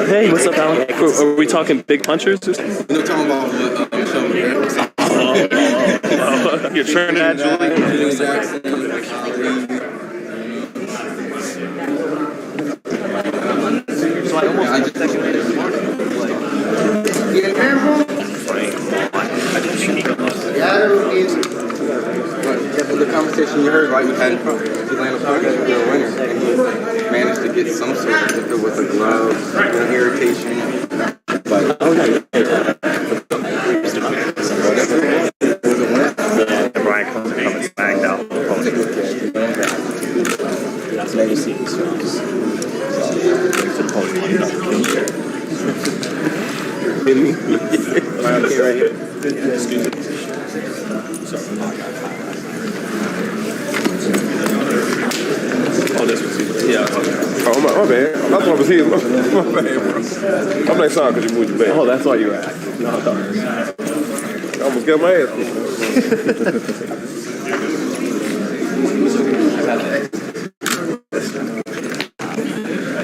Hey, what's up, Alan? Are we talking big punchers or something? We're talking about Michel Rivera. You're Trinidad, Julie. Jackson. So I almost But the conversation you heard, right? We had Atlanta Punch, the winner, and he managed to get some sort of, if it was a glove, irritation. But Brian comes banged out. That's legacy. Okay, right here. Excuse me. Oh, this was yeah. Oh, my bad. I thought it was his. My bad, bro. I'm like, sorry, because you moved your back. Oh, that's why you were acting. No. I almost got my ass.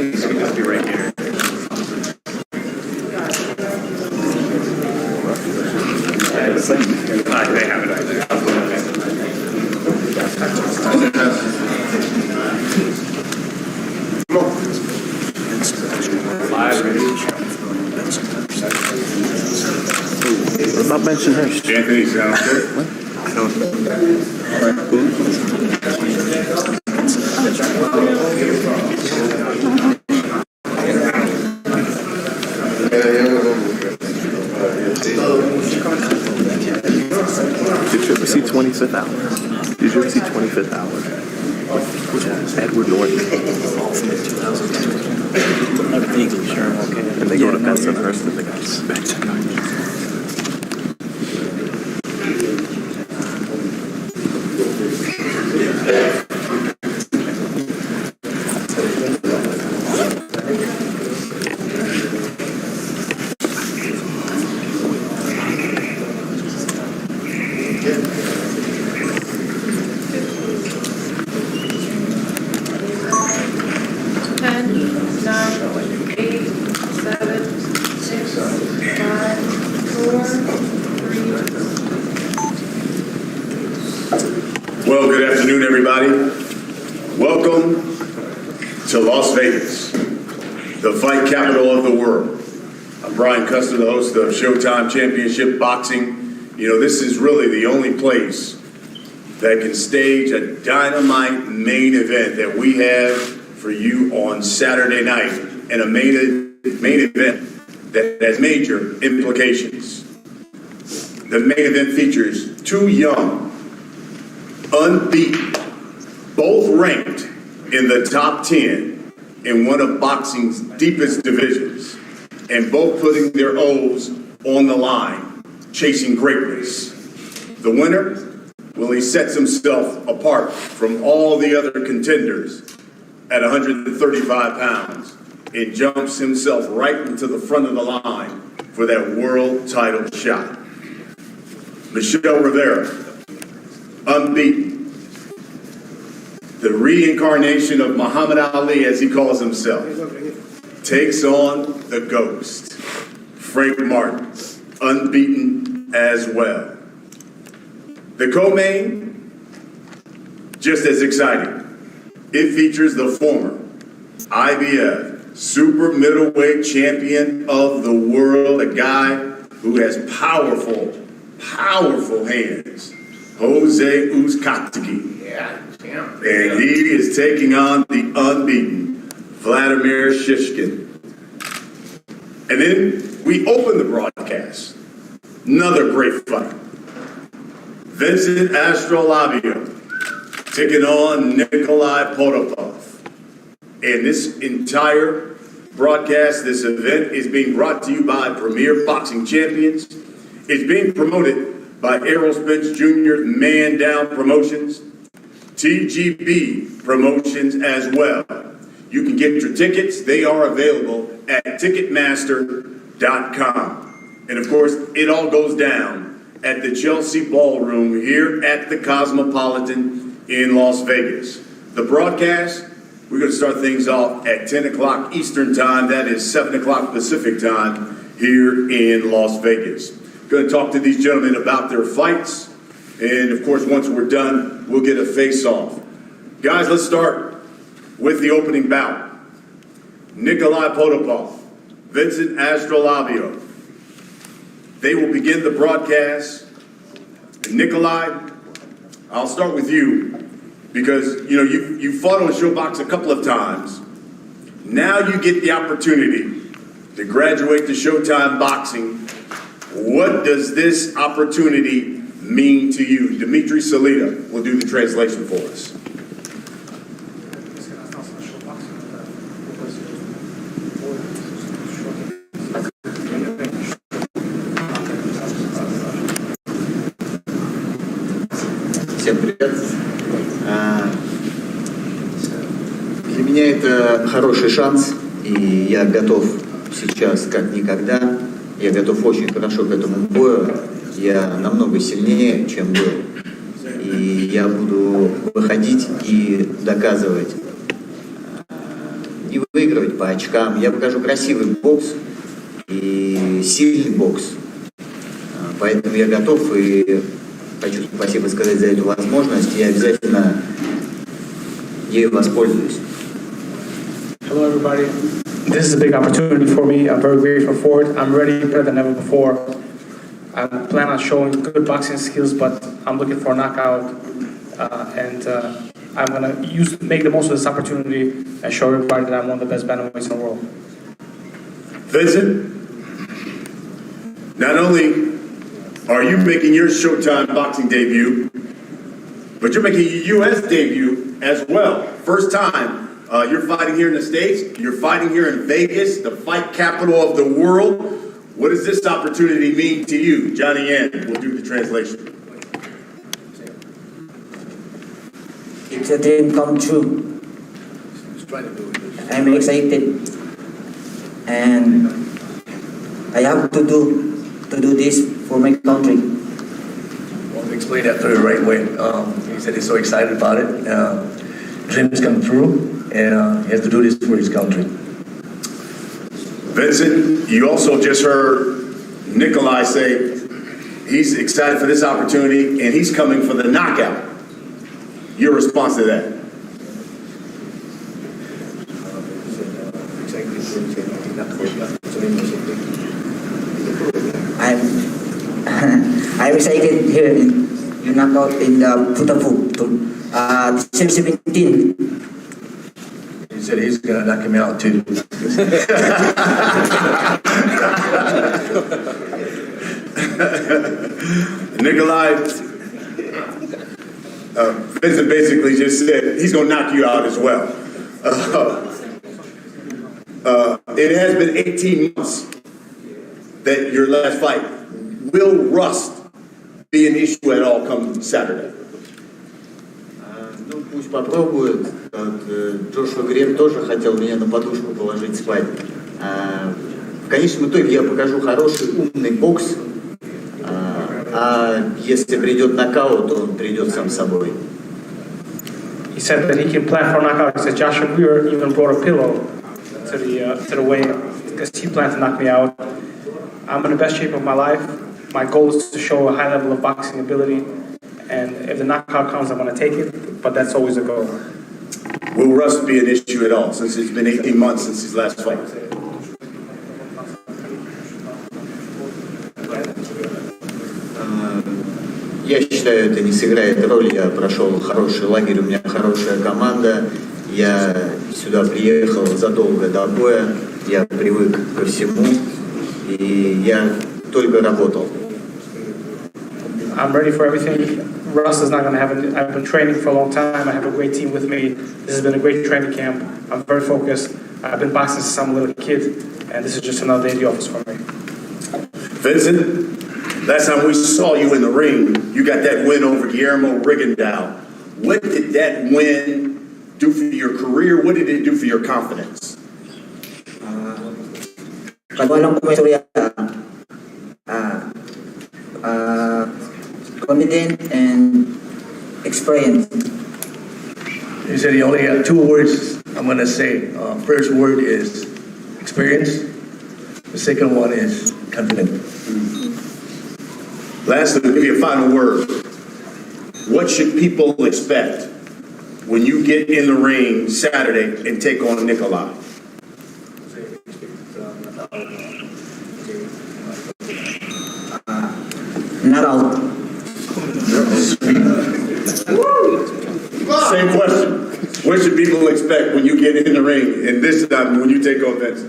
You should just be right here. They have it right there. What about mention her? Anthony, sounds good. Did you ever see 25th Hour? Did you ever see 25th Hour? Which is Edward Norton. And they go to Bensonhurst and the guys. Well, good afternoon, everybody. Welcome to Las Vegas, the fight capital of the world. I'm Brian Custer, the host of Showtime Championship Boxing. You know, this is really the only place that can stage a dynamite main event that we have for you on Saturday night, and a main event that has major implications. The main event features two young, unbeaten, both ranked in the top 10 in one of boxing's deepest divisions, and both putting their O's on the line, chasing greatness. The winner, well, he sets himself apart from all the other contenders at 135 pounds and jumps himself right into the front of the line for that world title shot. Michel Rivera, unbeaten, the reincarnation of Muhammad Ali, as he calls himself, takes on the ghost, Frank Martin, unbeaten as well. The co-main, just as exciting. It features the former IBF super middleweight champion of the world, a guy who has powerful hands, Jose Uzcategui. And he is taking on the unbeaten Vladimir Shishkin. And then we open the broadcast. Another great fight. Vincent Astrolabio taking on Nikolai Potapov. And this entire broadcast, this event, is being brought to you by Premier Boxing Champions. It's being promoted by Errol Spence Jr. Man Down Promotions, TGB Promotions as well. You can get your tickets. They are available at Ticketmaster.com. And of course, it all goes down at the Chelsea Ballroom here at the Cosmopolitan in Las Vegas. The broadcast We're going to start things off at 10 o'clock Eastern Time. That is 7 o'clock Pacific Time here in Las Vegas. Going to talk to these gentlemen about their fights. And, of course, once we're done, we'll get a face-off. Guys, let's start with the opening bout. Nikolai Potapov, Vincent Astrolabio. They will begin the broadcast. Nikolai, I'll start with you because, you know, you fought on Showbox a couple of times. Now you get the opportunity to graduate to Showtime Boxing. What does this opportunity mean to you? Dimitri Salita will do the translation for us. Всем привет. Для меня это хороший шанс, и я готов сейчас как никогда. Я готов очень хорошо к этому бою. Я намного сильнее, чем был. И я буду выходить и доказывать. Не выигрывать по очкам. Я покажу красивый бокс и сильный бокс. Поэтому я готов и хочу спасибо сказать за эту возможность. Я обязательно ею воспользуюсь. Hello everybody. This is a big opportunity for me. I'm very grateful for it. I'm ready better than ever before. I plan on showing good boxing skills, but I'm looking for a knockout. I'm going to make the most of this opportunity and show everybody that I'm one of the best bantamweights in the world. Vincent, not only are you making your Showtime boxing debut, but you're making your U.S. debut as well. First time. You're fighting here in the States. You're fighting here in Vegas, the fight capital of the world. What does this opportunity mean to you? Johnny Yan will do the translation. It's a dream come true. I'm excited, and I have to do this for my country. Well, explain that the right way. He said he's so excited about it. Dreams come true. And he has to do this for his country. Vincent, you also just heard Nikolai say he's excited for this opportunity and he's coming for the knockout. Your response to that? I'm excited here in knockout in the Putafu, 17. He said he's going to knock him out too. Nikolai, Vincent basically just said he's going to knock you out as well. It has been 18 months that your last fight. Will rust be an issue at all come Saturday? Ну, пусть попробует. Джошуа Грем тоже хотел меня на подушку положить спать. В конечном итоге я покажу хороший, умный бокс. А если придет нокаут, то он придет сам собой. He said that he can plan for a knockout. He said Joshua Greer even brought a pillow to the weigh because he planned to knock me out. I'm in the best shape of my life. My goal is to show a high level of boxing ability. And if the knockout comes, I'm going to take it, but that's always a goal. Will rust be an issue at all since it's been 18 months since his last fight? Я считаю, это не сыграет роли. Я прошел хороший лагерь, у меня хорошая команда. Я сюда приехал задолго до боя. Я привык ко всему. И я только работал. I'm ready for everything. Russ is not going to happen. I've been training for a long time. I have a great team with me. This has been a great training camp. I'm very focused. I've been boxing since I'm a little kid, and this is just another day at the office for me. Vincent, last time we saw you in the ring, you got that win over Guillermo Rigondeaux. What did that win do for your career? What did it do for your confidence? Confident and experience. He said he only had 2 words I'm going to say first word is experience. The second one is confident. Lastly, give me a final word. What should people expect when you get in the ring Saturday and take on Nikolai? Not out. Same question. What should people expect when you get in the ring and this time when you take on Vince?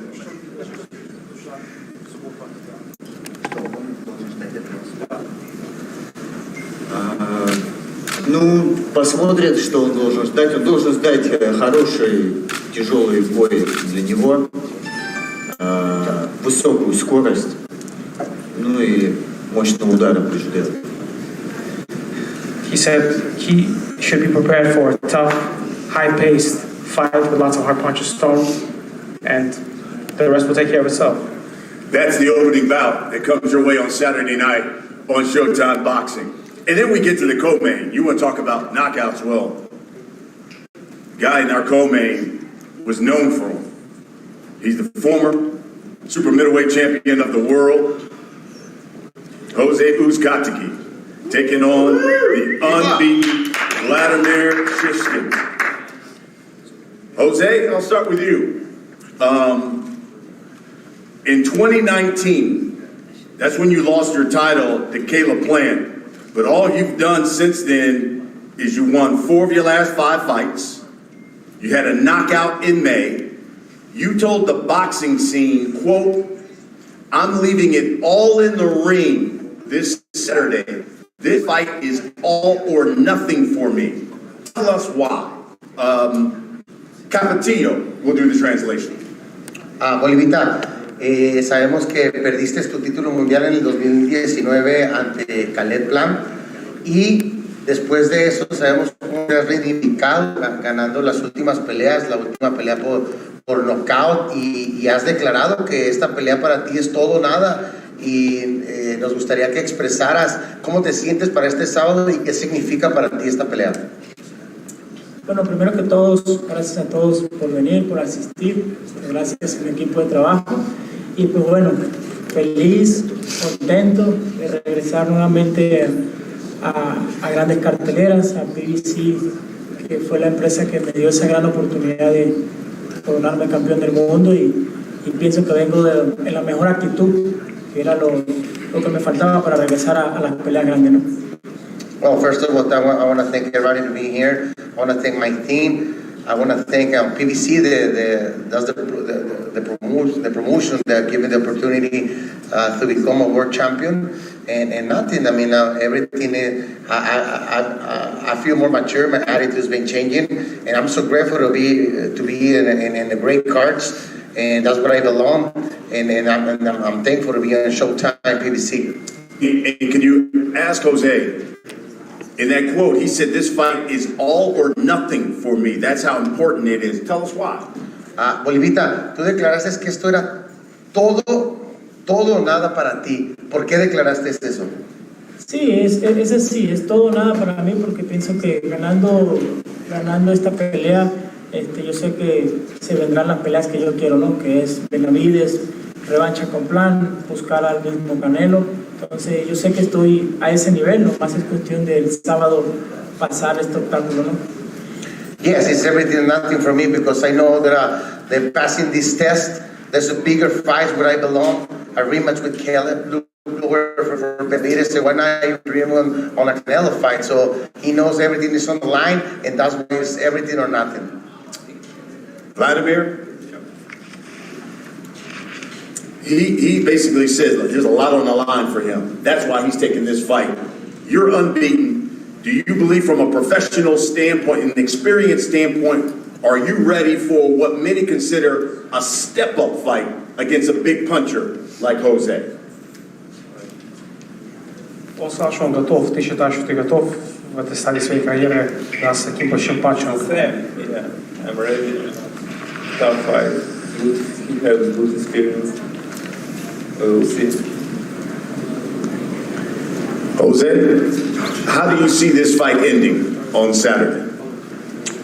Ну, посмотрят, что он должен ждать. Он должен ждать хороший, тяжелый бой для него, высокую скорость, ну и мощного удара прежде. He said he should be prepared for a tough, high-paced fight with lots of hard punches thrown, and the rest will take care of itself. That's the opening bout that comes your way on Saturday night on Showtime Boxing. And then we get to the co-main. You want to talk about knockouts? Well, guy in our co-main was known for him. He's the former super middleweight champion of the world, Jose Uzcategui, taking on the unbeaten Vladimir Shishkin. Jose, I'll start with you. In 2019, that's when you lost your title to Caleb Plant. But all you've done since then is you won 4 of your last 5 fights. You had a knockout in May. You told the boxing scene, quote, "I'm leaving it all in the ring this Saturday. This fight is all or nothing for me." Tell us why. Capetillo will do the translation. Bolivita, sabemos que perdiste tu título mundial en el 2019 ante Caleb Plant y después de eso sabemos cómo te has reivindicado ganando las últimas peleas, la última pelea por knockout y has declarado que esta pelea para ti es todo o nada y nos gustaría que expresaras cómo te sientes para este sábado y qué significa para ti esta pelea. Bueno, primero que todo, gracias a todos por venir, por asistir, gracias a mi equipo de trabajo y pues bueno, feliz, contento de regresar nuevamente a grandes carteleras, a PBC, que fue la empresa que me dio esa gran oportunidad de coronarme campeón del mundo y pienso que vengo en la mejor actitud, que era lo que me faltaba para regresar a las peleas grandes, ¿no? Well, first of all, I want to thank everybody for being here. I want to thank my team. I want to thank PBC that does the promotion that give me the opportunity to become a world champion. And nothing. I mean, everything. I feel more mature. My attitude has been changing, and I'm so grateful to be in the great cards. And that's where I belong. And I'm thankful to be on Showtime PBC. And can you ask Jose? In that quote, he said, "This fight is all or nothing for me." That's how important it is. Tell us why. Bolivita, tú declaraste que esto era todo o nada para ti. ¿Por qué declaraste eso? Sí, es así, es todo o nada para mí porque pienso que ganando esta pelea, yo sé que se vendrán las peleas que yo quiero, ¿no? Que es Benavides, revancha con Plan, buscar al mismo Canelo. Entonces yo sé que estoy a ese nivel, no más es cuestión del sábado pasar este obstáculo, ¿no? Yes, it's everything and nothing for me because I know that passing this test, there's a bigger fight where I belong, a rematch with Caleb, for Benavides, why not dream on a Canelo fight? So he knows everything is on the line, and that's why it's everything or nothing. Vladimir? He basically says there's a lot on the line for him. That's why he's taking this fight. You're unbeaten. Do you believe from a professional standpoint, an experience standpoint, are you ready for what many consider a step-up fight against a big puncher like Jose? Он сказал, что он готов. Ты считаешь, что ты готов в этой стадии своей карьеры с таким большим патчем? Yeah, I'm ready. Tough fight. He has good experience. We'll see. Jose, how do you see this fight ending on Saturday?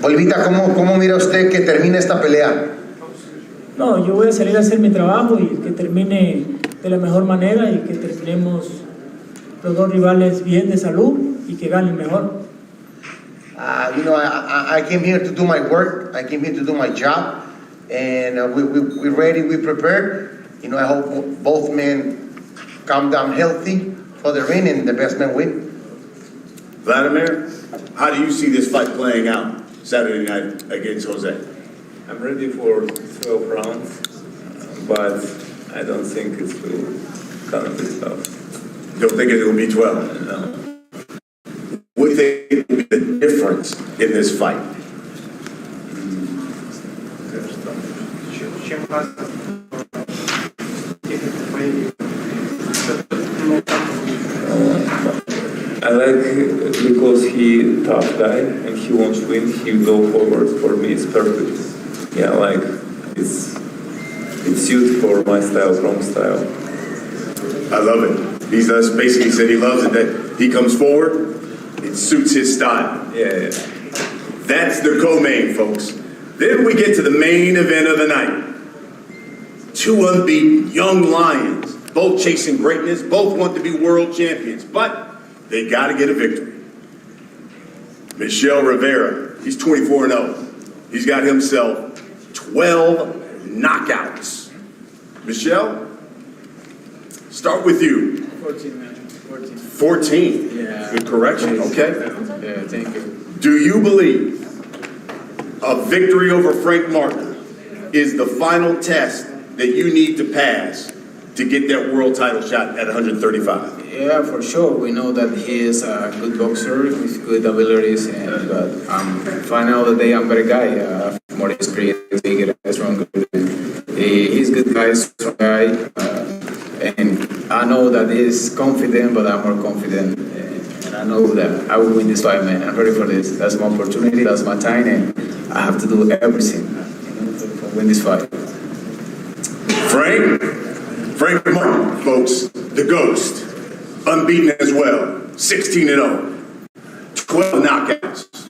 Olivita, ¿cómo mira usted que termine esta pelea? No, yo voy a salir a hacer mi trabajo y que termine de la mejor manera y que terminemos los dos rivales bien de salud y que ganen mejor. You know, I came here to do my work. I came here to do my job, and we're ready. We prepared. You know, I hope both men come down healthy for the ring, and the best man win. Vladimir, how do you see this fight playing out Saturday night against Jose? I'm ready for 12 rounds, but I don't think it will gonna be tough. Don't think it's going to be 12? No. What do you think will be the difference in this fight? I like because he tough guy and he wants to win. He go forward. For me, it's perfect. Yeah, like it's suited for my style, strong style. I love it. He's basically said he loves it, that he comes forward, it suits his style. Yeah. That's the co-main, folks. Then we get to the main event of the night. Two unbeaten young lions, both chasing greatness, both want to be world champions, but they got to get a victory. Michel Rivera, he's 24-0. He's got himself 12 knockouts. Michel, start with you. 14, man. 14. 14? Yeah. Good correction, okay. Yeah, thank you. Do you believe a victory over Frank Martin is the final test that you need to pass to get that world title shot at 135? Yeah, for sure. We know that he is a good boxer with good abilities, but final of the day, I'm a better guy. More experience, bigger, stronger. He's a good guy, strong guy, and I know that he's confident, but I'm more confident. And I know that I will win this fight, man. I'm ready for this. That's my opportunity. That's my time, and I have to do everything to win this fight. Frank Martin, folks, the Ghost, unbeaten as well, 16-0, 12 knockouts.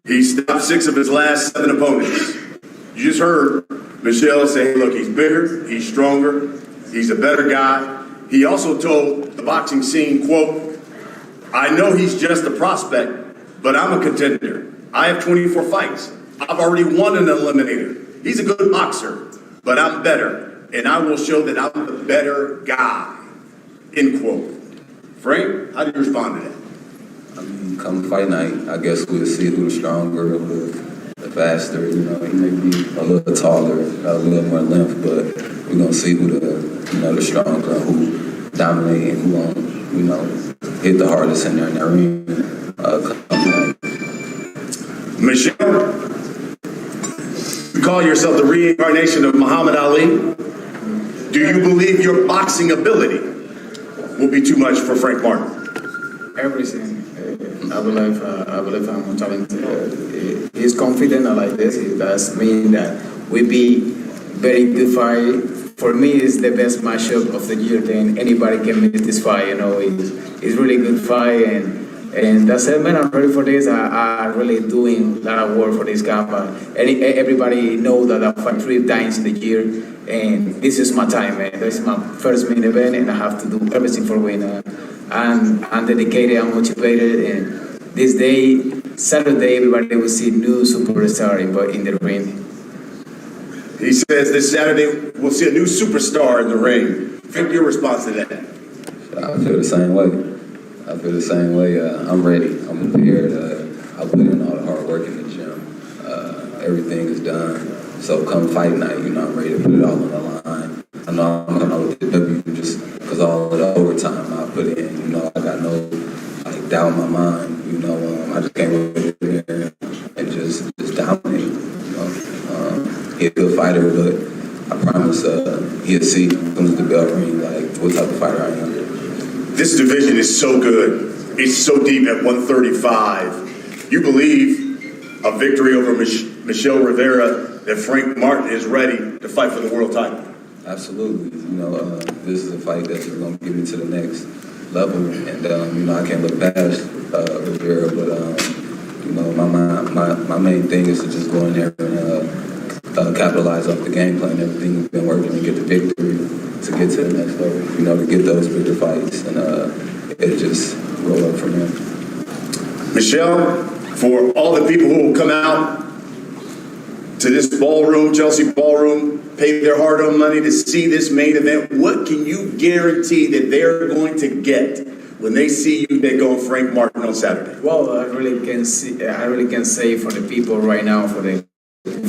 He stopped 6 of his last 7 opponents. You just heard Michel say, look, he's bigger, he's stronger, he's a better guy. He also told the boxing scene, quote, I know he's just a prospect, but I'm a contender. I have 24 fights. I've already won an eliminator. He's a good boxer, but I'm better. And I will show that I'm the better guy, end quote. Frank, how do you respond to that? I mean, come fight night, I guess we'll see who's stronger, the faster, you know, he may be a little taller, got a little more length, but we're going to see who the stronger, who dominate, and who going, you know, hit the hardest in there in that ring. Come night. Michel, you call yourself the reincarnation of Muhammad Ali. Do you believe your boxing ability will be too much for Frank Martin? Everything. I believe I'm talented. He's confident. I like this. It does mean that we be very good fight. For me, it's the best matchup of the year. Then anybody can miss this fight. You know, it's really good fight, and that's it, man. I'm ready for this. I really doing a lot of work for this camera. Everybody know that I fight 3 times in the year, and this is my time, man. This is my first main event, and I have to do everything for winning. I'm dedicated, I'm motivated, and this day, Saturday, everybody will see new superstar in the ring. He says this Saturday we'll see a new superstar in the ring. Frank, your response to that? I feel the same way. I'm ready. I'm prepared. I put in all the hard work in the gym. Everything is done. So come fight night, you know, I'm ready to put it all on the line. I know I'm coming out with the W just because all of the overtime I put in. You know, I got no doubt in my mind. You know, I just came over there and just dominate. You know, he's a good fighter, but I promise he'll see when comes the bell ring what type of fighter I am. This division is so good. It's so deep at 135. You believe a victory over Michel Rivera, that Frank Martin is ready to fight for the world title? Absolutely. You know, this is a fight that's going to get me to the next level. And, you know, I can't look past Rivera, but You know, my main thing is to just go in there and capitalize off the game plan, everything we've been working and get the victory to get to the next level. You know, to get those bigger fights, and it just roll up from there. Michel, for all the people who will come out to this ballroom, Chelsea ballroom, pay their hard-earned money to see this main event, what can you guarantee that they're going to get when they see you take on Frank Martin on Saturday? Well, I really can say for the people right now, for the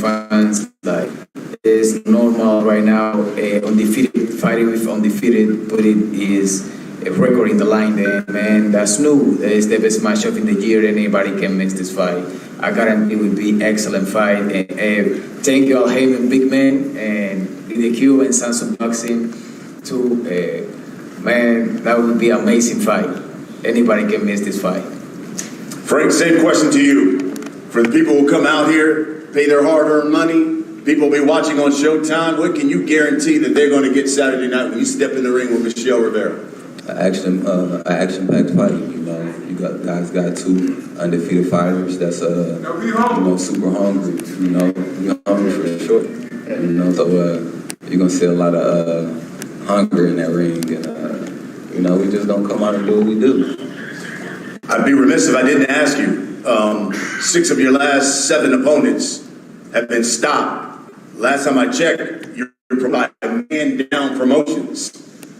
fans, like it's normal right now. Undefeated fighting with undefeated, but it is a record in the line there, man. That's new. It's the best matchup in the year. Anybody can miss this fight. I guarantee it will be excellent fight. And thank you, Al Heyman, big man, and DDQ and Samsung Boxing too. Man, that would be an amazing fight. Anybody can miss this fight. Frank, same question to you. For the people who come out here, pay their hard-earned money, people will be watching on Showtime, what can you guarantee that they're going to get Saturday night when you step in the ring with Michel Rivera? An action-packed fight. You know, you got 2 undefeated fighters that's super hungry. You know, you're hungry for sure. You know, so you're gonna see a lot of hunger in that ring, and you know, we just don't come out and do what we do. I'd be remiss if I didn't ask you. 6 of your last 7 opponents have been stopped. Last time I checked, you're providing man-down promotions.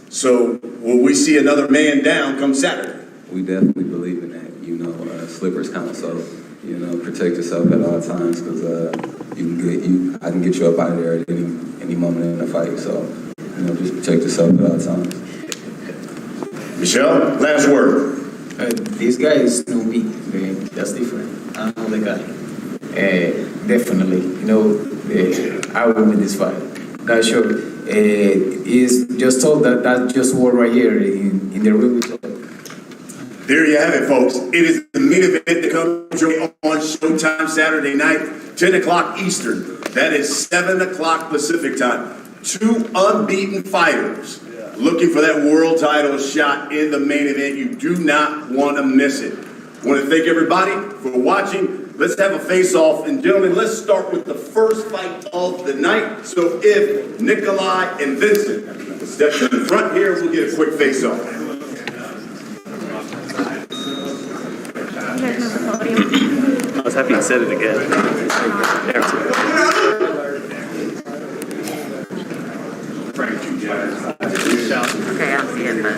So will we see another man down come Saturday? We definitely believe in that. You know, slippers count, so you know, protect yourself at all times, because I can get you up out of there at any moment in the fight. So you know, just protect yourself at all times. Michel, last word. This guy is no me. That's different. I know the guy. Definitely, you know, I will win this fight. That's sure. Is just told that just word right here in the room. There you have it, folks. It is the main event that comes on Showtime Saturday night, 10 o'clock Eastern. That is 7 o'clock Pacific time. 2 unbeaten fighters looking for that world title shot in the main event. You do not want to miss it. I want to thank everybody for watching. Let's have a face-off. And gentlemen, let's start with the first fight of the night. So if Nikolai and Vincent step to the front here, we'll get a quick face-off. I was happy you said it again. Okay, I'll see it, but...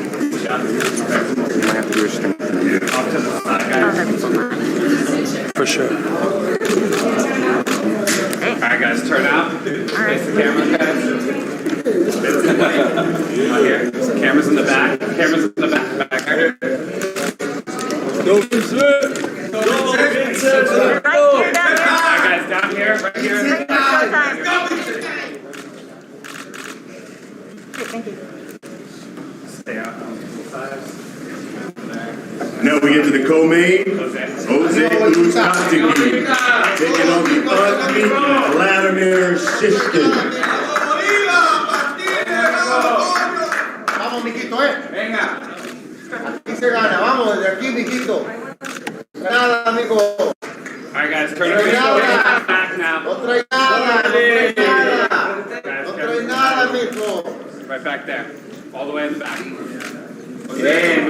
For sure. Hey. All right, guys, turn out. Face the camera, guys. Here. Cameras in the back. Cameras in the back. Back here. Go, Vincent! Go, Vincent! All right, guys, down here. Right here. Thank you. Stay out on the sides. Now we get to the co-main. Jose Uzcategui taking on the unbeaten Vladimir Shishkin. Vamos, mijito, venga. Aquí se gana, vamos, desde aquí, mijito. Nada, amigo. All right, guys, turn around. Back now. No trae nada, no trae nada. No trae nada, mijo. Right back there. All the way in the back. Bien.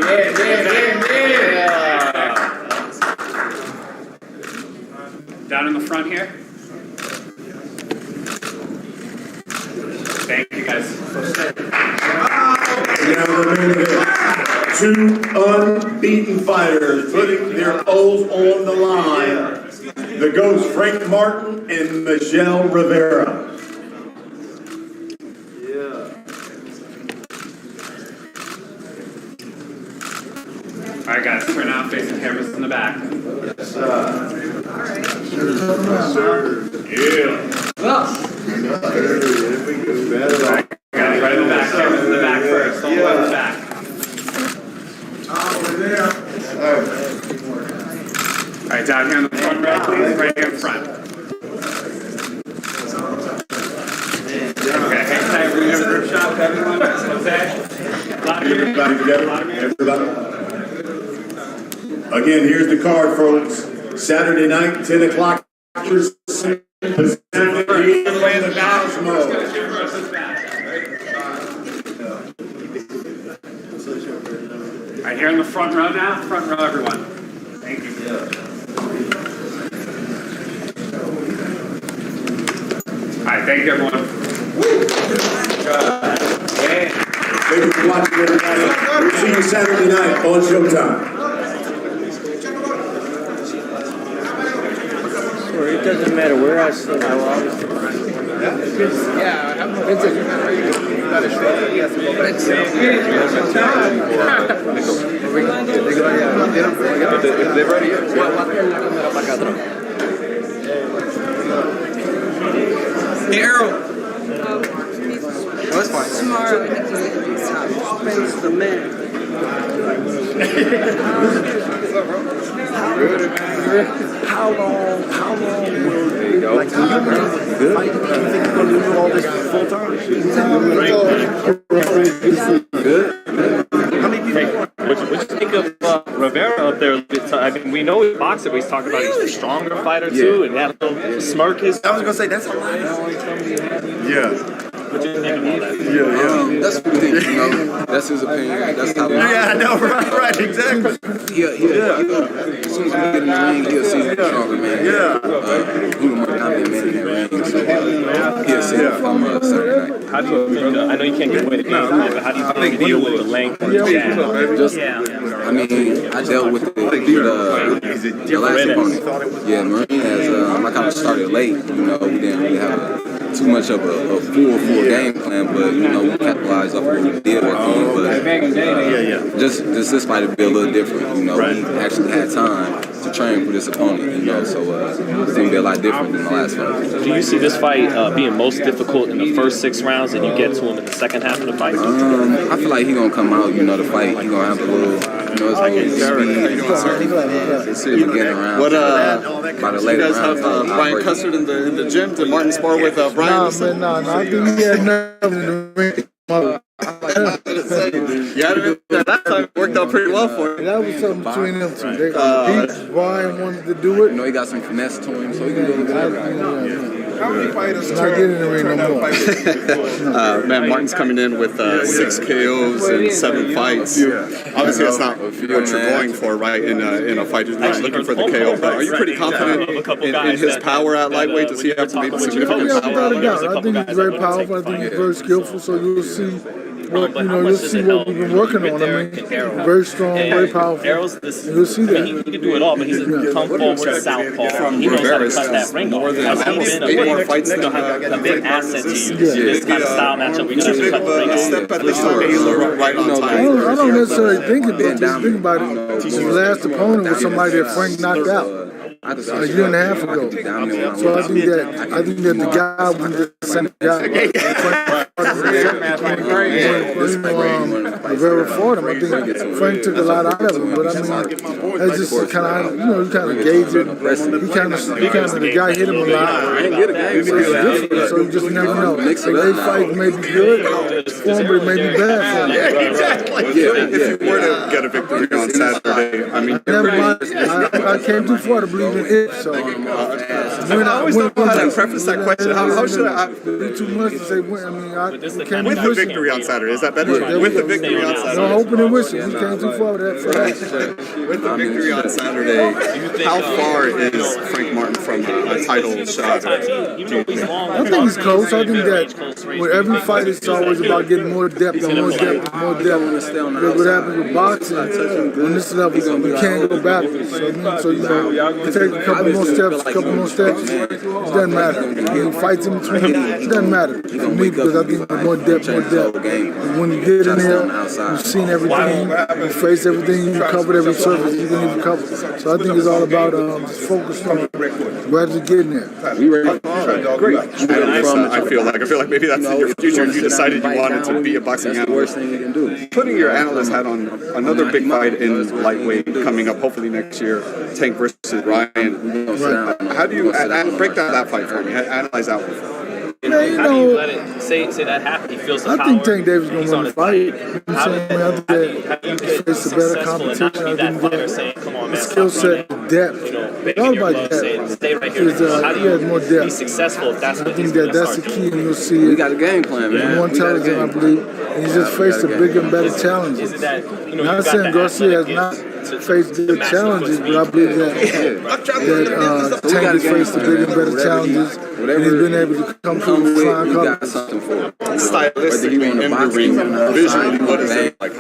Down in the front here. Thank you, guys. Now the main event. 2 unbeaten fighters putting their oaths on the line. The GOATs, Frank Martin and Michel Rivera. All right, guys, turn out, face the cameras in the back. Yes, sir. Yeah. All right, guys, right in the back. Cameras in the back first. All the way in the back. All right, down here in the front row, please. Right here in front. Okay, hang tight. We're going to have a group shot with everyone. Jose. Everybody together. Everybody. Again, here's the card, folks. Saturday night, 10 o'clock. Pacific, All right, here in the front row now. Front row, everyone. Thank you. All right, thank you, everyone. Thank you for watching, everybody. We'll see you Saturday night on Showtime. It doesn't matter where I sit, I will always sit. Hey, Errol. That's fine. Tomorrow. Space the man. How long will you go? Like, when you fight, do you think you're going to do all this full time? Good. How many people? What you think of Rivera up there? I mean, we know he's a boxer, but he's talking about he's a stronger fighter too, and that little smirk is. I was gonna say that's a lie. Yeah. What you think of all that? Yeah. That's what he thinks, you know. That's his opinion. That's how. Yeah, I know, right, exactly. As soon as we get in the ring, he'll see the stronger man. Yeah. Who the more dominant man in the ring. So he'll see it from Saturday night. How do you think? I know you can't give away the game plan, but how do you think you deal with the length and the jab? I mean, I dealt with it with the last opponent. Yeah, Marine has, I kind of started late, you know, we didn't really have too much of a full game plan, but, you know, we capitalized off what we did with him, but just this fight would be a little different, you know, we actually had time to train for this opponent, you know, so it's going to be a lot different than the last fight. Do you see this fight being most difficult in the first 6 rounds and you get to him in the second half of the fight? I feel like he's going to come out, you know, the fight, he's going to have a little, you know, it's a little speed, beginning round. What, you guys have Brian Cussard in the gym? Did Martin spar with Brian? No, I think he had nothing in the ring. Yeah, that time worked out pretty well for him. That was something between them two. Brian wanted to do it. You know, he got some finesse to him, so he can do it. How many fighters not getting in the ring no more? Man, Martin's coming in with 6 KOs and 7 fights. Obviously, that's not what you're going for, right? In a fight, you're not looking for the KO. But are you pretty confident in his power at lightweight? Does he have maybe significant Yeah, power? without a doubt. I think he's very powerful. I think he's very skillful. So you'll see what you'll see what we've been working on. I mean, very strong, very powerful. And you'll see that. He can do it all, but he's a come forward southpaw. He knows how to cut that ring off. He's been a big asset to you. This kind of style matchup, we should cut the ring off. I don't necessarily think about it. Just think about it. His last opponent was somebody that Frank knocked out a year and a half ago. So I think that the guy was the same guy. Rivera fought him. I think Frank took a lot out of him, but I mean, that's just kind of, you kind of gauge it. The guy hit him a lot. So it's different. So you just never know. They fight may be good for him, but it may be bad for him. Yeah, exactly. If you were to get a victory on Saturday, I mean, never mind. I came too far to believe in it. So I always don't know how to preface that question. How should I? Too much to say. I mean, with the victory on Saturday, is that better? With the victory on Saturday, no hoping and wishing. We came too far with that. With the victory on Saturday, how far is Frank Martin from a title shot? I think he's close. I think that with every fight, it's always about getting more depth and more depth and more depth. What happens with boxing on this level, you can't go backwards. So you take a couple more steps. It doesn't matter. He fights in between. It doesn't matter for me because I think more depth. And when you get in there, you've seen everything, you face everything, you covered every surface you can even cover. So I think it's all about just focus on gradually getting there. Great. I feel like maybe that's in your future. You decided you wanted to be a boxing analyst. Putting your analyst hat on, another big fight in lightweight coming up hopefully next year, Tank versus Ryan. How do you break down that fight for me? Analyze that one. How do you let it say that happen? He feels the power. I think Tank Davis is going to win the fight. I think that it's a better competition. I think that the skill set, the depth, begging your glove, saying, stay right here. How do you be successful if that's what he's going to that's start the key, doing? and you'll see it. We got a game plan, man. More intelligent, I believe. And he's just faced a bigger and better challenge. Is it that, you know, Not saying Garcia has not faced good challenges, but I believe that Tank has faced the bigger and better challenges, and he's been able to come through with flying colors. Stylistically in the ring, visually, what is it like? I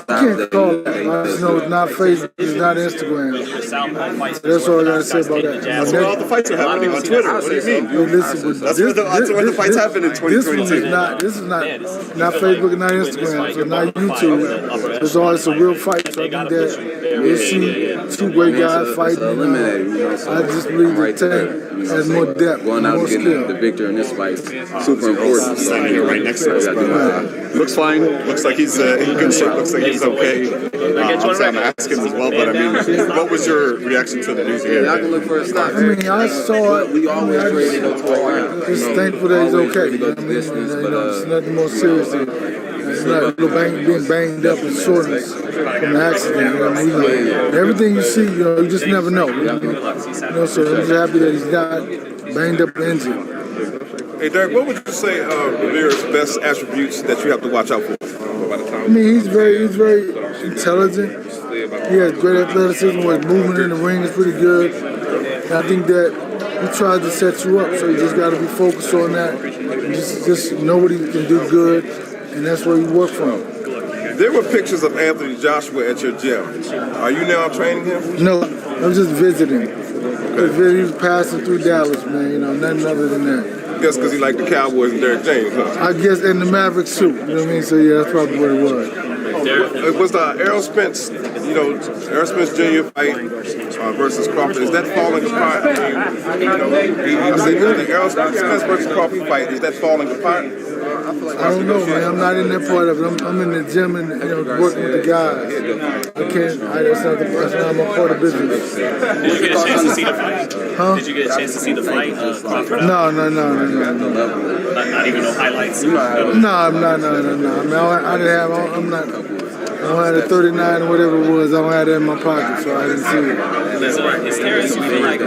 can't call it. I just know it's not Facebook, it's not Instagram. That's all I got to say about that. That's where all the fights are happening on Twitter. What do you mean? That's where the fights happen in 2022. This is not Facebook and not Instagram, so not YouTube. It's a real fight. So I think that we'll see two great guys fighting. I just believe that Tank has more depth, going out more and getting skill. the victor in this fight is super important. Standing here right next to us, but looks fine. Looks like he's in good shape. Looks like he's okay. I'm asking as well, but I mean, what was your reaction to the news here? I can look for a stop. I mean, I saw it. We always ready to go to a round. Just thankful that he's okay. It's nothing more serious than it's not being banged up and soreness from the accident. Everything you see, you just never know. So I'm just happy that he's not banged up and injured. Hey, Derek, what would you say Rivera's best attributes that you have to watch out for? I mean, he's very intelligent. He has great athleticism where his movement in the ring is pretty good. And I think that he tries to set you up, so you just got to be focused on that. And just know what he can do good, and that's where you work from. There were pictures of Anthony Joshua at your gym. Are you now training him? No, I'm just visiting. He was passing through Dallas, man. Nothing other than that. I guess because he liked the Cowboys and Derrick James, huh? I guess, and the Maverick suit. You know what I mean? So yeah, that's probably what it was. It was the Errol Spence, Errol Spence Jr. fight versus Crawford. Is that falling apart? I said the Errol Spence versus Crawford fight, is that falling apart? I don't know, man. I'm not in that part of it. I'm in the gym and working with the guys. I can't. That's not the person. I'm a part of business. Did you get a chance to see the fight? Huh? Did you get a chance to see the fight, Crawford? No. Not even no highlights. No. I mean, I didn't have. I don't have the 39 or whatever it was. I don't have that in my pocket, so I didn't see it. Is Terrence, you feel like,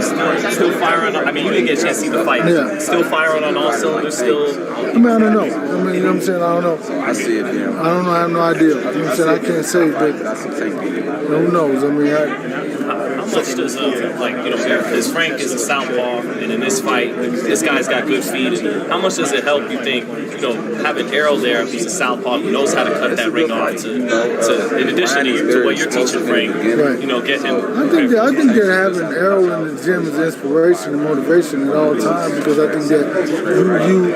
still firing on? I mean, you didn't get a chance to see the fight. Yeah. Still firing on all cylinders, still? I mean, I don't know. I mean, you know what I'm saying? I don't know. I see it, yeah. I don't know. I have no idea. You know what I'm saying? I can't say, but who knows? I mean, how much does, because Frank is a southpaw, and in this fight, this guy's got good feet. And how much does it help, you think, having Errol there, who's a southpaw, who knows how to cut that ring off, to in addition to what you're teaching Frank, get him. I think that having Errol in the gym is inspiration and motivation at all times, because I think that you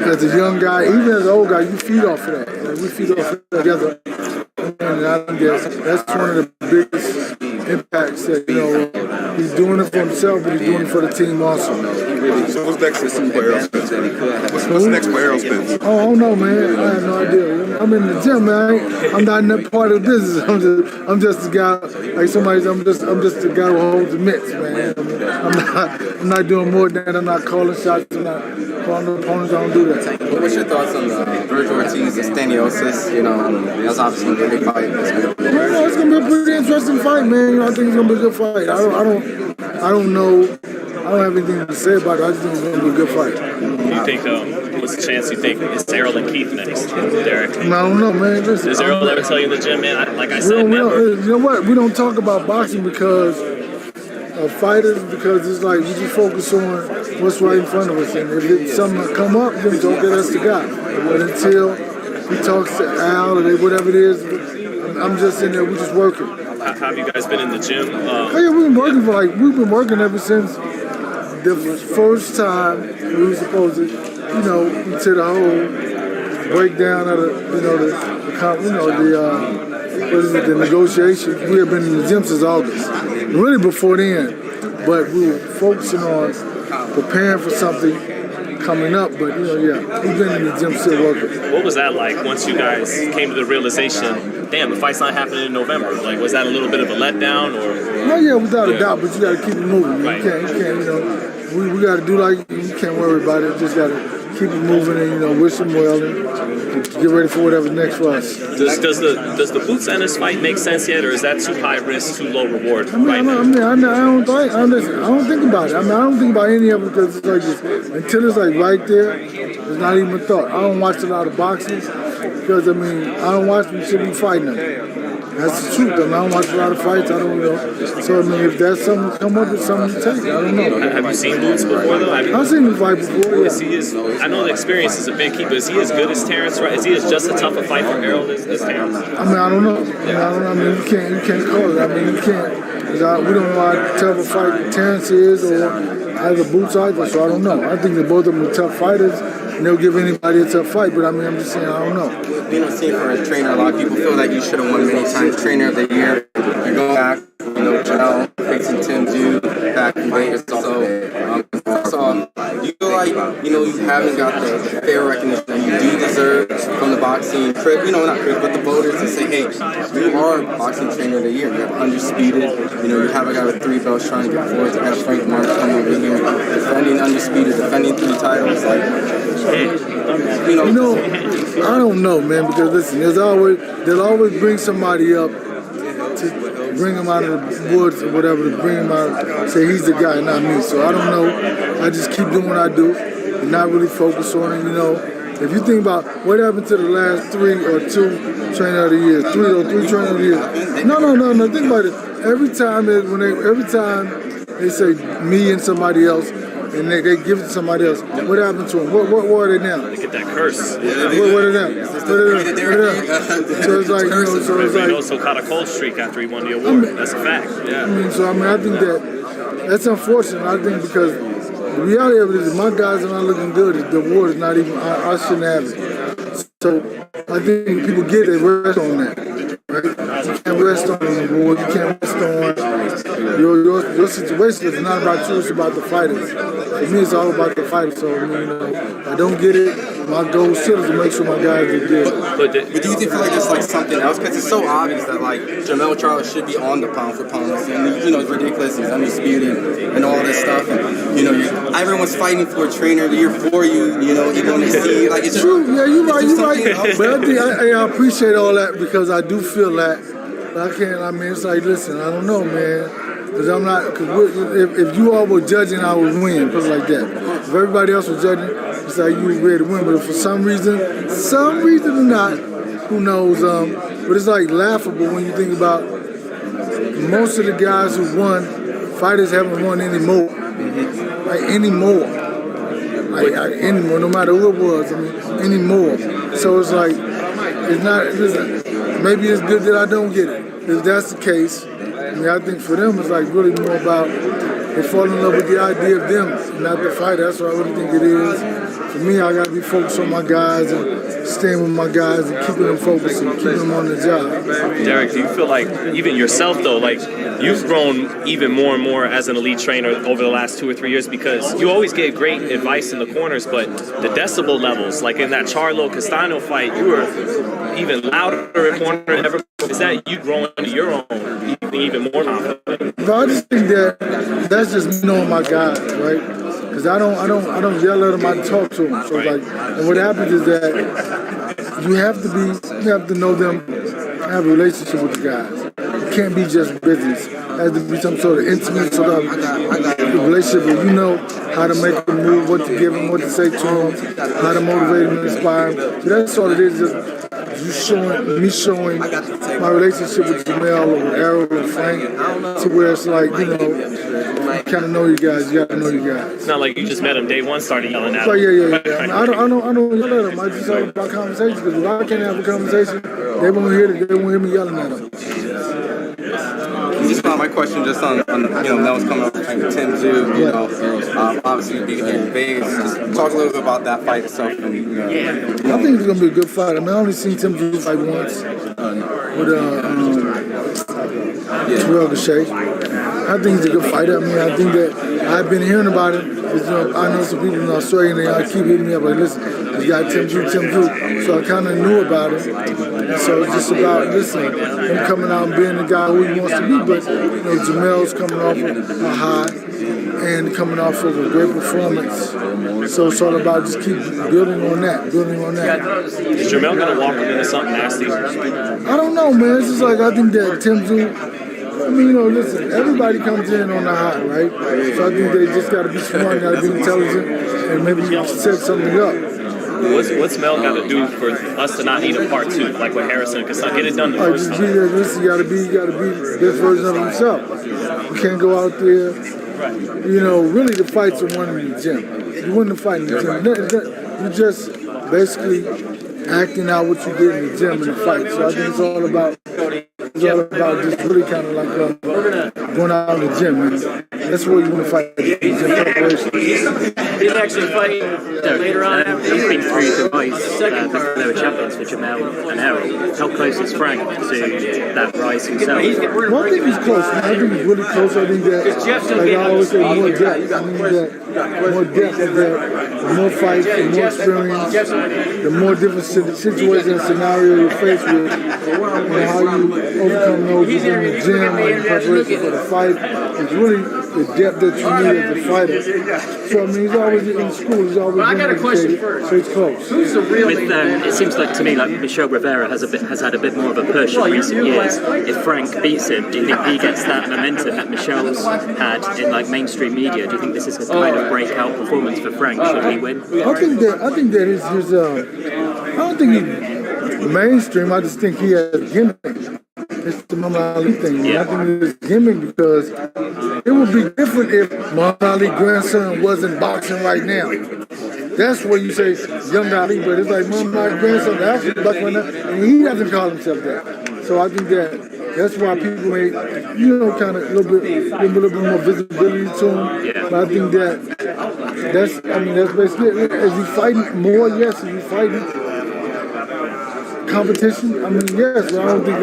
as a young guy, even as an old guy, you feed off of that. We feed off of that together. And I think that's one of the biggest impacts that, he's doing it for himself, but he's doing it for the team also. So what's next for Errol Spence? What's next for Errol Spence? Oh, I don't know, man. I have no idea. I'm in the gym, man. I'm not in that part of the business. I'm just a guy, like somebody's, I'm just a guy who holds the mitts, man. I'm not doing more than that. I'm not calling shots. I'm not calling the opponents. I don't do that. What's your thoughts on Virgil Ortiz and Staniosis? That's obviously a big fight. It's gonna be a pretty interesting fight, man. I think it's gonna be a good fight. I don't know. I don't have anything to say about it. I just think it's gonna be a good fight. Do you think, what's the chance you think it's Errol and Keith next, Derek? I don't know, man. Listen, does Errol ever tell you in the gym, man? Like I said, you know what? We don't talk about boxing because of fighters, because it's like we just focus on what's right in front of us. And if something come up, then don't get us the guy. But until he talks to Al or whatever it is, I'm just in there. We're just working. How have you guys been in the gym? We've been working ever since the first time we were supposed to, to the whole breakdown of the negotiations. We have been in the gym since August, really before then, but we were focusing on preparing for something coming up. But we've been in the gym still working. What was that like once you guys came to the realization, damn, the fight's not happening in November? Like, was that a little bit of a letdown, or? Oh yeah, without a doubt. But you got to keep it moving. Right. You can't. We got to do like you can't worry about it. Just got to keep it moving and wish them well. get ready for whatever's next for us. Does the Boots Ennis fight make sense yet, or is that too high risk, too low reward? I don't think about it. I don't think about any of it because it's like this. Until it's like right there, it's not even a thought. I don't watch a lot of boxing because I don't watch them should be fighting them. That's the truth. I don't watch a lot of fights. I don't know. So if that's something come up with something to take, I don't know. Have you seen Boots before though? I've seen him fight before. Yeah. I know the experience is a big key, but is he as good as Terrence? Right? Is he just as tough a fight for Errol as Terrence? I don't know. You can't call it. You can't. We don't know how tough a fight Terrence is or either Boots either. So I don't know. I think that both of them are tough fighters. And they'll give anybody a tough fight, but I'm just saying, I don't know. Being on scene for a trainer, a lot of people feel like you should have won many times Trainer of the Year. You go back, Joe, facing Tim Dew, back in Vegas. So, do you feel like, you haven't got the fair recognition that you do deserve from the boxing crib, not crib, but the voters to say, hey, you are boxing Trainer of the Year. You're undisputed. You have a guy with 3 belts trying to get forward. You got Frank Mark coming over here, defending undisputed, defending 3 titles. I don't know, man, because listen, they'll always bring somebody up to bring him out of the woods or whatever, to bring him out, say he's the guy, not me. So I don't know. I just keep doing what I do and not really focus on it, If you think about what happened to the last 3 or 2 Trainer of the Year, 3 Trainer of the Year. No. Think about it. Every time they say me and somebody else, and they give it to somebody else. What happened to them? What are they now? They get that curse. What are they? So it's like, He also caught a cold streak after he won the award. That's a fact. Yeah. I think that's unfortunate. I think because the reality of it is, if my guys are not looking good, the award is not even. I shouldn't have it. So I think people get it, rest on that. Right? You can't rest on the award. You can't rest on your situation. Is not about you. It's about the fighters. For me, it's all about the fighters. So I don't get it. My goal still is to make sure my guys are good. But do you feel like there's something else? Because it's so obvious that Jermell Charlo should be on the pound for pound. And it's ridiculous. He's undisputed and all this stuff. And everyone's fighting for a Trainer of the Year for you. You want to see it's true. Yeah, you're right. But I appreciate all that because I do feel that. But I can't. It's like, listen, I don't know, man. Because I'm not. Because if you all were judging, I would win. Because like that. If everybody else was judging, it's like you was ready to win. But if for some reason or not, who knows? But it's like laughable when you think about most of the guys who won. Fighters haven't won anymore. Anymore. Anymore. No matter who it was. Anymore. So it's like it's not. Maybe it's good that I don't get it. If that's the case. I think for them it's really more about they fall in love with the idea of them, not the fighter. That's what I really think it is. For me, I got to be focused on my guys and staying with my guys and keeping them focused and keeping them on the job. Derek, do you feel like even yourself though, you've grown even more and more as an elite trainer over the last 2 or 3 years because you always gave great advice in the corners, but the decibel levels, like in that Charlo Castano fight, you were even louder in corner. Is that you growing into your own, even more confident? But I just think that's just me knowing my guys, right? Because I don't yell at them, I talk to them. So and what happens is that you have to know them, have a relationship with the guys. It can't be just business. It has to be some sort of intimate sort of relationship where you know how to make them move, what to give them, what to say to them, how to motivate them and inspire them. So that's all it is, just me showing my relationship with Jamel or with Errol or Frank to where it's like, you kind of know you guys, you got to know you guys. It's not like you just met them day one, started yelling at them. So yeah. I don't yell at them. I just talk about conversation because if I can't have a conversation, they won't hear me yelling at them. Just my question, just on Mel's coming up with Tim Zhu, obviously being here in Vegas. Just talk a little bit about that fight itself. I think it's gonna be a good fight. I only seen Tim Zhu fight once with Terrell Gausha. I think he's a good fighter. I think that I've been hearing about it. I know some people in Australia, and they keep hitting me up like, listen, this guy Tim Zhu. So I kind of knew about it. And so it's just about, him coming out and being the guy who he wants to be. But Jamel's coming off a high. and coming off of a great performance. So it's all about just keep building on that. Is Jamel going to walk him into something nasty? I don't know, man. It's just like I think that Tim Tszyu, I mean, you know, listen, everybody comes in on the high, right? So I think they just got to be smart, got to be intelligent, and maybe set something up. What's Mel got to do for us to not need a part two, like with Harrison? Because I get it done the first time. Listen, you got to be the best version of himself. You can't go out there. You know, really the fights are won in the gym. You win the fight in the gym. You're just basically acting out what you did in the gym in the fight. So I think it's all about just really kind of like going out in the gym. Man. That's where you want to fight in the gym preparation. He's actually fighting later on. He's been through the rise before they were champions for Jamel and Errol. How close is Frank to that rise himself? Well, I think he's close. Man. I think he's really close. I think that, like I always say, more depth. I mean that more depth of that, the more fights, the more experience, the more different situations and scenarios you're faced with, and how you overcome those in the gym or in preparation for the fight. It's really the depth that you need as a fighter. So I mean, he's always in school. He's always been educated. So he's close. With it seems like to me like Michel Rivera has had a bit more of a push in recent years. If Frank beats him, do you think he gets that momentum that Michel's had in like mainstream media? Do you think this is a kind of breakout performance for Frank should he win? I think that his I don't think he's mainstream. I just think he has a gimmick. It's the Muhammad Ali thing. Yeah. I think it's gimmick because it would be different if Muhammad Ali's grandson wasn't boxing right now. That's where you say young Ali, but it's like Muhammad Ali's grandson actually boxing right now, and he doesn't call himself that. So I think that's why people may, kind of a little bit more visibility to him. Yeah. But I think that's basically it. Is he fighting more? Yes. Is he fighting competition? I mean, yes. But I don't think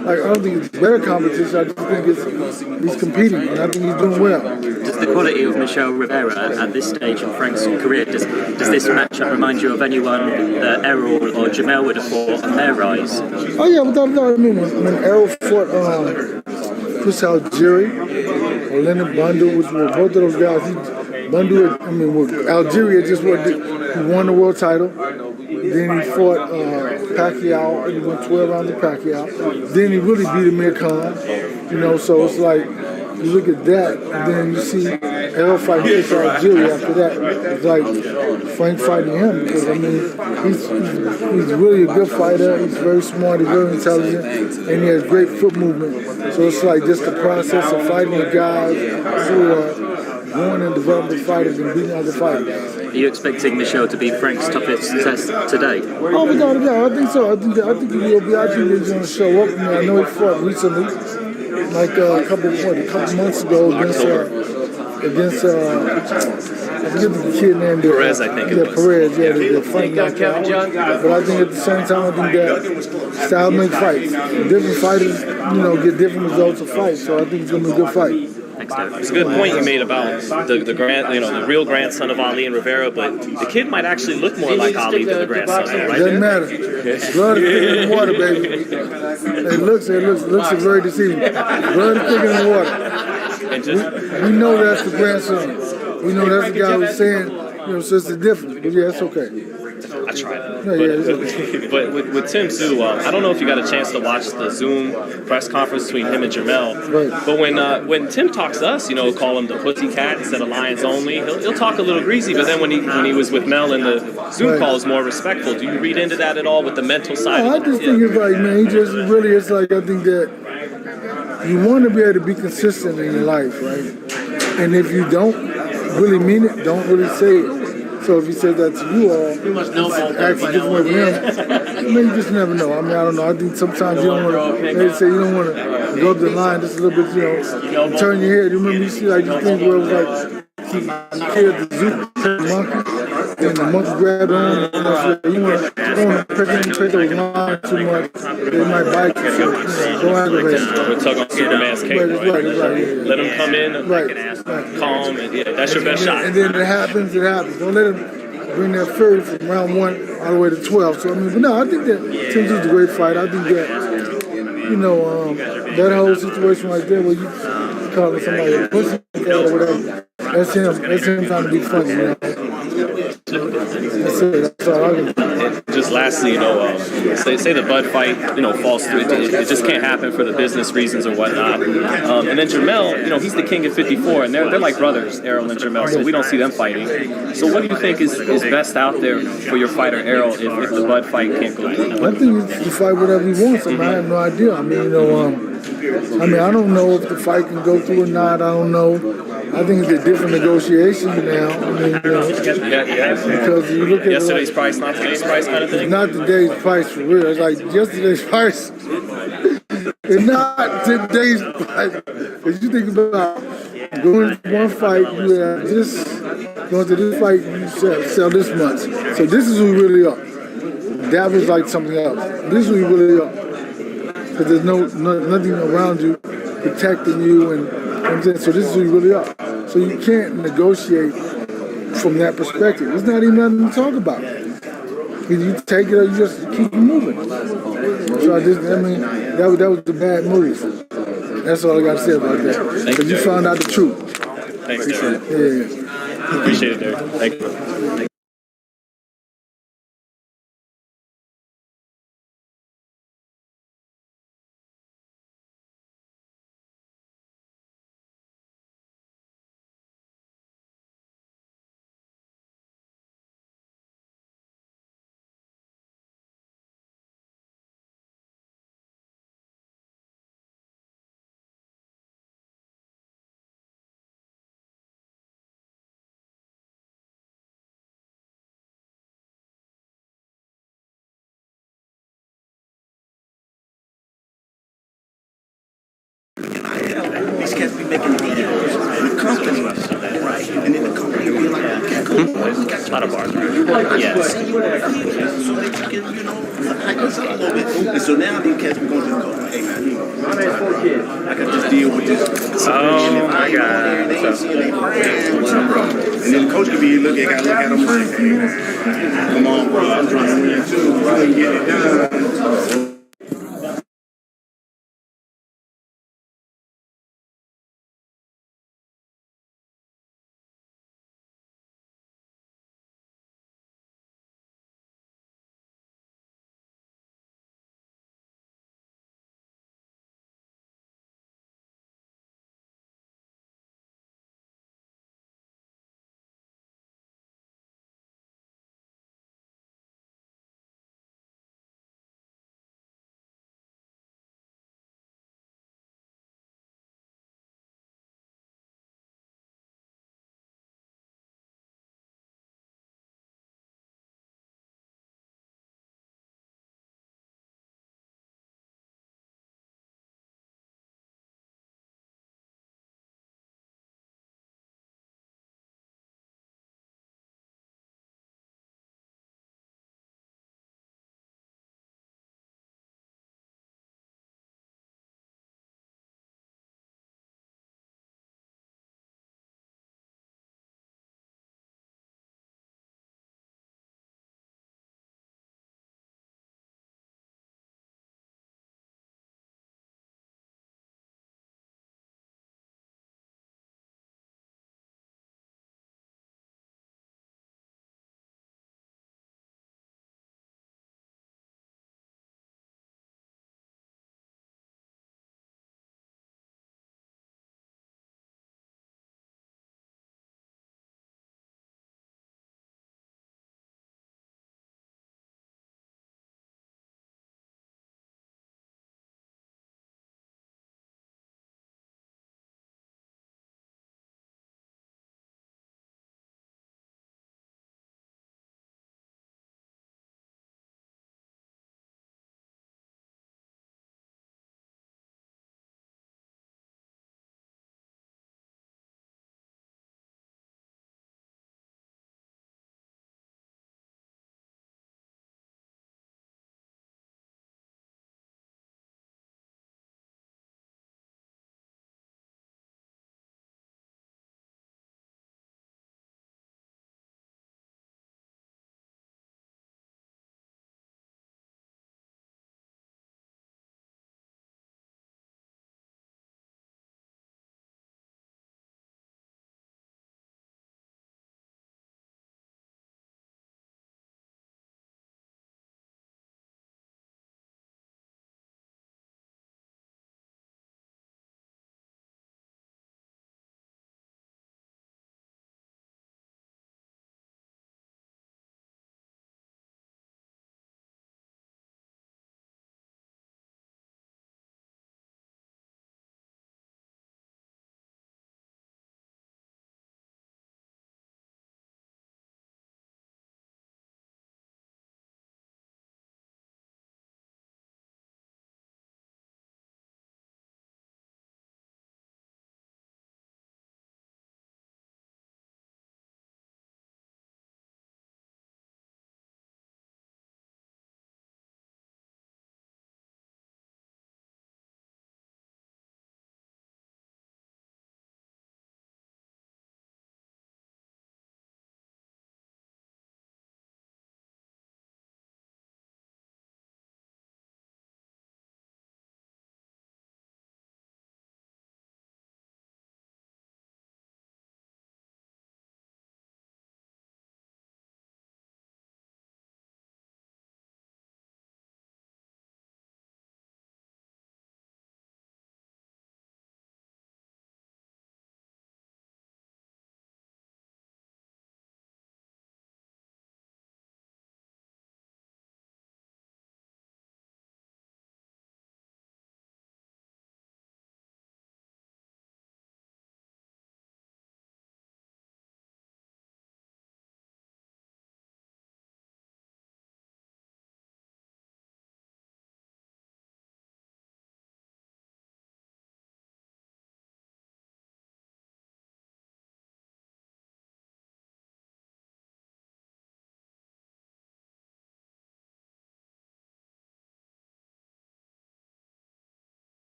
I don't think it's better competition. I just think he's competing, and I think he's doing well. Does the quality of Michel Rivera at this stage in Frank's career, does this matchup remind you of anyone that Errol or Jamel would have fought on their rise? Oh yeah, without a doubt. I mean, when Errol fought Chris Algieri or Leonard Bundu, which were both of those guys, with Algeria just he won the world title. Then he fought Pacquiao, and he went 12 rounds of Pacquiao. Then he really beat Amir Khan, so it's like, you look at that, and then you see Errol fighting Chris Algieri after that. It's like Frank fighting him, because, I mean, he's really a good fighter, he's very smart, he's very intelligent, and he has great foot movement. So it's like just the process of fighting the guys who are going and developing fighters and beating other fighters. Are you expecting Michel to be Frank's toughest test today? Oh, without a doubt. I think so. I think he will be. I think he's going to show up. I know he fought recently, like a couple months ago against I forget the kid named Perez, I think. Yeah, Perez. Yeah, the fight knockout. But I think at the same time, I think that style makes fights. Different fighters, get different results of fights. So I think it's going to be a good fight. It's a good point you made about the real grandson of Ali and Rivera, but the kid might actually look more like Ali than the grandson. Right? Doesn't matter. Blood is thicker than water, baby. It looks very deceiving. Blood is thicker than water. We know that's the grandson. We know that's the guy who's saying, so it's the difference. But yeah, it's okay. I tried. Yeah, but with Tim Tszyu, I don't know if you got a chance to watch the Zoom press conference between him and Jamel. Right. But when Tim talks to us, call him the pussycat instead of Lions only. He'll talk a little greasy, but then when he was with Mel in the Zoom call, is more respectful. Do you read into that at all with the mental side? No, I just think it's like, man, it's like I think that you want to be able to be consistent in your life, right? And if you don't really mean it, don't really say it. So if he says that to you all, act a different way with him, you just never know. I mean, I don't know. I think sometimes you don't want to, they say you don't want to go up the line just a little bit, turn your head. You remember you see like these things where it was like, he killed the zoo monkey, and the monkey grabbed on, you don't want to pick those lines too much. They might bite you, so don't aggravate it. We'll tug on Superman's cape, right? Let him come in, calm, and that's your best shot. And then it happens. Don't let him bring that fury from round 1 all the way to 12. So, I mean, but no, I think that Tim Tszyu is a great fight. I think that, that whole situation right there where you calling somebody a pussy or whatever, I That's him trying to be funny, you know. That's it. That's all I can do. Just lastly, say the Bud fight, falls through. It just can't happen for the business reasons or whatnot. And then Jermell, he's the king at 54, and they're like brothers, Errol and Jermell, so we don't see them fighting. So what do you think is best out there for your fighter, Errol, if the Bud fight can't go through? I think he can fight whatever he wants. I have no idea. I don't know if the fight can go through or not. I don't know. I think it's a different negotiation now. Because you look at yesterday's price, not today's price kind of thing? Not today's price for real. It's like yesterday's price. It's not today's price. If you think about going to one fight, you have this, going to this fight, you sell this much. So this is who we really are. That was like something else. This is who we really are. Because there's nothing around you protecting you, and so this is who you really are. So you can't negotiate from that perspective. There's not even nothing to talk about. Either you take it or you just keep moving. So that was the bad move. That's all I got to say about that. Because you found out the truth. Thanks, Derek. Yeah. Appreciate it, Derek. Thank you. These cats be making videos with companies, right? And then the company will be like, okay, cool. A lot of bars. Yes. So they can, hype us up a little bit. And so now these cats be going to the coach, hey man, I got this deal with this. Oh my God. They ain't seeing their brand. What's up, bro? And then the coach could be gotta look at them like, hey, come on, bro, I'm trying to win too. You can get it done.